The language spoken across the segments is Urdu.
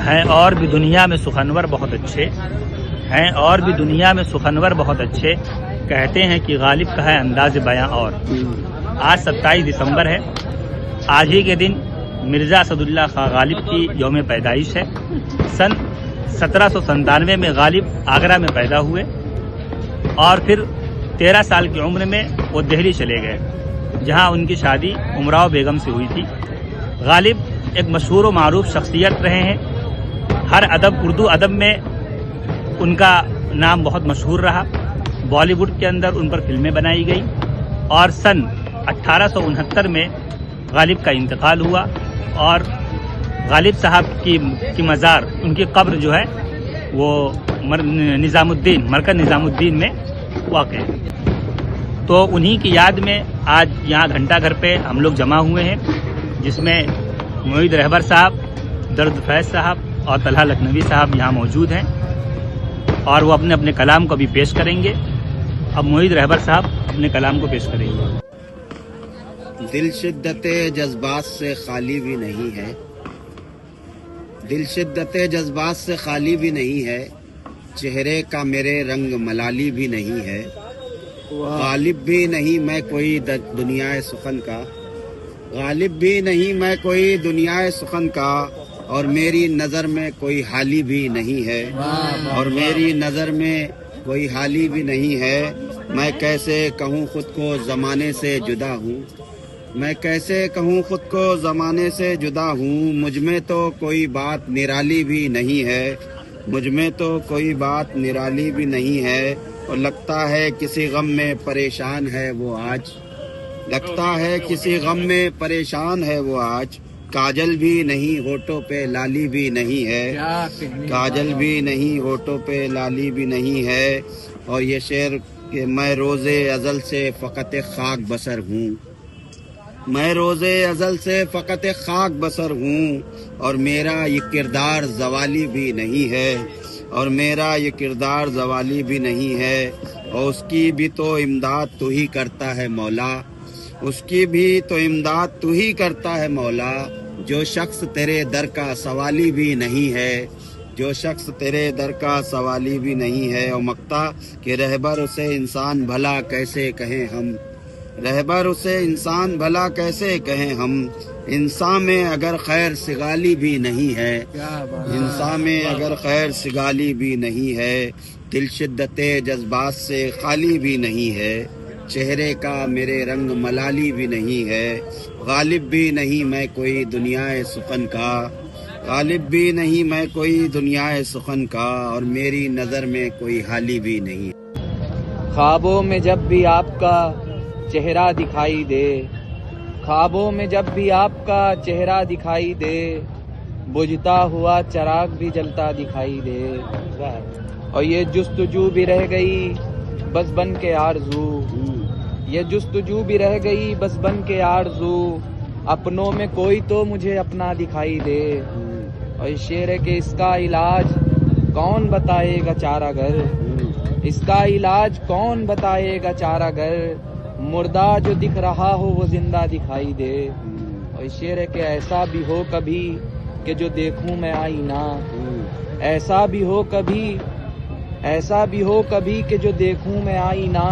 ہیں اور بھی دنیا میں سخنور بہت اچھے ہیں اور بھی دنیا میں سخنور بہت اچھے کہتے ہیں کہ غالب کا ہے انداز بیاں اور آج 27 دسمبر ہے. آج ہی کے دن مرزا اسد اللہ خان غالب کی یوم پیدائش ہے. سن 1797 میں غالب آگرہ میں پیدا ہوئے اور پھر 13 سال کی عمر میں وہ دہلی چلے گئے جہاں ان کی شادی امراؤ بیگم سے ہوئی تھی. غالب ایک مشہور و معروف شخصیت رہے ہیں. ہر اردو ادب میں ان کا نام بہت مشہور رہا. بالی ووڈ کے اندر ان پر فلمیں بنائی گئی اور سن 1869 میں غالب کا انتقال ہوا اور غالب صاحب کی مزار ان کی قبر جو ہے وہ مرکز نظام الدین میں واقع ہے. تو انہی کی یاد میں آج یہاں گھنٹہ گھر پہ ہم لوگ جمع ہوئے ہیں جس میں معید رہبر صاحب، درد فیض صاحب اور طلحہ لکھنوی صاحب یہاں موجود ہیں اور وہ اپنے اپنے کلام کو بھی پیش کریں گے. اب معید رہبر صاحب اپنے کلام کو پیش کریں گے. دل شدت جذبات سے خالی بھی نہیں ہے، دل شدت جذبات سے خالی بھی نہیں ہے، چہرے کا میرے رنگ ملالی بھی نہیں ہے، غالب بھی نہیں میں کوئی دنیا سخن کا، غالب بھی نہیں میں کوئی دنیا سخن کا، اور میری نظر میں کوئی حالی بھی نہیں ہے، اور میری نظر میں کوئی حالی بھی نہیں ہے. میں کیسے کہوں خود کو زمانے سے جدا ہوں، میں کیسے کہوں خود کو زمانے سے جدا ہوں، مجھ میں تو کوئی بات نرالی بھی نہیں ہے، مجھ میں تو کوئی بات نرالی بھی نہیں ہے. اور لگتا ہے کسی غم میں پریشان ہے وہ آج، لگتا ہے کسی غم میں پریشان ہے وہ آج، کاجل بھی نہیں ہونٹوں پہ لالی بھی نہیں ہے، کاجل بھی نہیں ہونٹوں پہ لالی بھی نہیں ہے. اور یہ شعر کہ میں روز ازل سے فقط خاک بسر ہوں، میں روز ازل سے فقط خاک بسر ہوں، اور میرا یہ کردار زوالی بھی نہیں ہے، اور میرا یہ کردار زوالی بھی نہیں ہے. اور اس کی بھی تو امداد تو ہی کرتا ہے مولا، اس کی بھی تو امداد تو ہی کرتا ہے مولا، جو شخص تیرے در کا سوالی بھی نہیں ہے، جو شخص تیرے در کا سوالی بھی نہیں ہے. اور مقتا کہ رہبر اسے انسان بھلا کیسے کہیں ہم، رہبر اسے انسان بھلا کیسے کہیں ہم، انسان میں اگر خیر سگالی بھی نہیں ہے، انسان میں اگر خیر سگالی بھی نہیں ہے، دل شدت جذبات سے خالی بھی نہیں ہے، چہرے کا میرے رنگ ملالی بھی نہیں ہے، غالب بھی نہیں میں کوئی دنیا سخن کا، غالب بھی نہیں میں کوئی دنیا سخن کا، اور میری نظر میں کوئی حالی بھی نہیں. خوابوں میں جب بھی آپ کا چہرہ دکھائی دے، خوابوں میں جب بھی آپ کا چہرہ دکھائی دے، بجھتا ہوا چراغ بھی جلتا دکھائی دے. اور یہ جستجو بھی رہ گئی بس بن کے آرزو، یہ جستجو بھی رہ گئی بس بن کے آرزو، اپنوں میں کوئی تو مجھے اپنا دکھائی دے. اور یہ شعر ہے کہ اس کا علاج کون بتائے گا چارہ گر، اس کا علاج کون بتائے گا چارہ گر، مردہ جو دکھ رہا ہو وہ زندہ دکھائی دے. اور یہ شعر ہے کہ ایسا بھی ہو کبھی کہ جو دیکھوں میں آئینہ، ایسا بھی ہو کبھی، ایسا بھی ہو کبھی کہ جو دیکھوں میں آئینہ،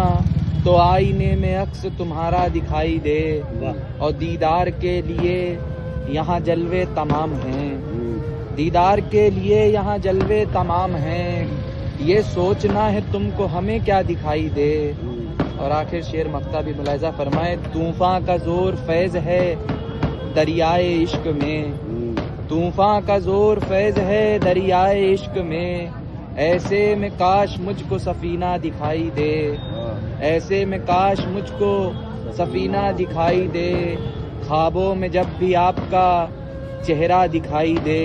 تو آئینے میں عکس تمہارا دکھائی دے. اور دیدار کے لیے یہاں جلوے تمام ہیں، دیدار کے لیے یہاں جلوے تمام ہیں، یہ سوچنا ہے تم کو ہمیں کیا دکھائی دے. اور آخر شعر مقطع بھی ملاحظہ فرمائے، طوفاں کا زور فیض ہے دریائے عشق میں، طوفاں کا زور فیض ہے دریائے عشق میں، ایسے میں کاش مجھ کو سفینہ دکھائی دے، ایسے میں کاش مجھ کو سفینہ دکھائی دے، خوابوں میں جب بھی آپ کا چہرہ دکھائی دے،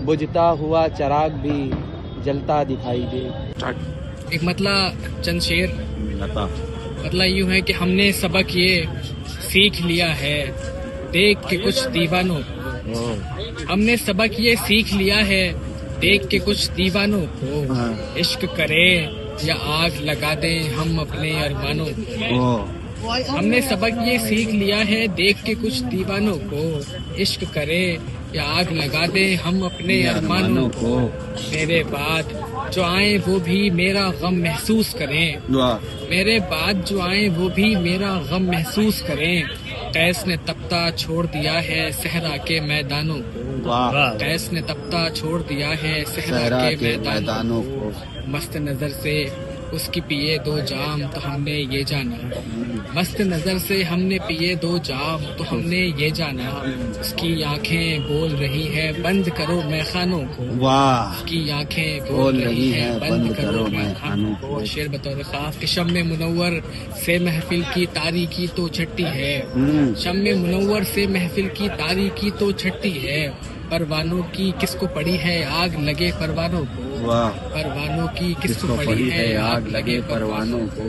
بجھتا ہوا چراغ بھی جلتا دکھائی دے. ایک مطلب چند شعر مطلب یوں ہے کہ ہم نے سبق یہ سیکھ لیا ہے دیکھ کے کچھ دیوانوں کو، ہم نے سبق یہ سیکھ لیا ہے دیکھ کے کچھ دیوانوں کو، عشق کرے یا آگ لگا دیں ہم اپنے ارمانوں کو. ہم نے سبق یہ سیکھ لیا ہے دیکھ کے کچھ دیوانوں کو، عشق کرے یا آگ لگا دے ہم اپنے ارمانوں کو. میرے بعد جو آئیں وہ بھی میرا غم محسوس کریں. میرے بعد جو آئیں وہ بھی میرا غم محسوس کریں. قیس نے تپتا چھوڑ دیا ہے صحرا کے میدانوں کو. قیس نے تپتا چھوڑ دیا ہے صحرا کے میدانوں کو. مست نظر سے اس کی پیے 2 جام تو ہم نے یہ جانا. مست نظر سے ہم نے پیے 2 جام تو ہم نے یہ جانا. اس کی آنکھیں بول رہی ہے بند کرو میخانوں کو. اس کی آنکھیں بول رہی ہے بند کرو میخانوں کو. شعر بطور خاص کہ شمع منور سے محفل کی تاریکی تو چھٹی ہے. شمع منور سے محفل کی تاریکی تو چھٹی ہے. پروانوں کی کس کو پڑی ہے آگ لگے پروانوں کو. پروانوں کی کس کو پڑی ہے آگ لگے پروانوں کو.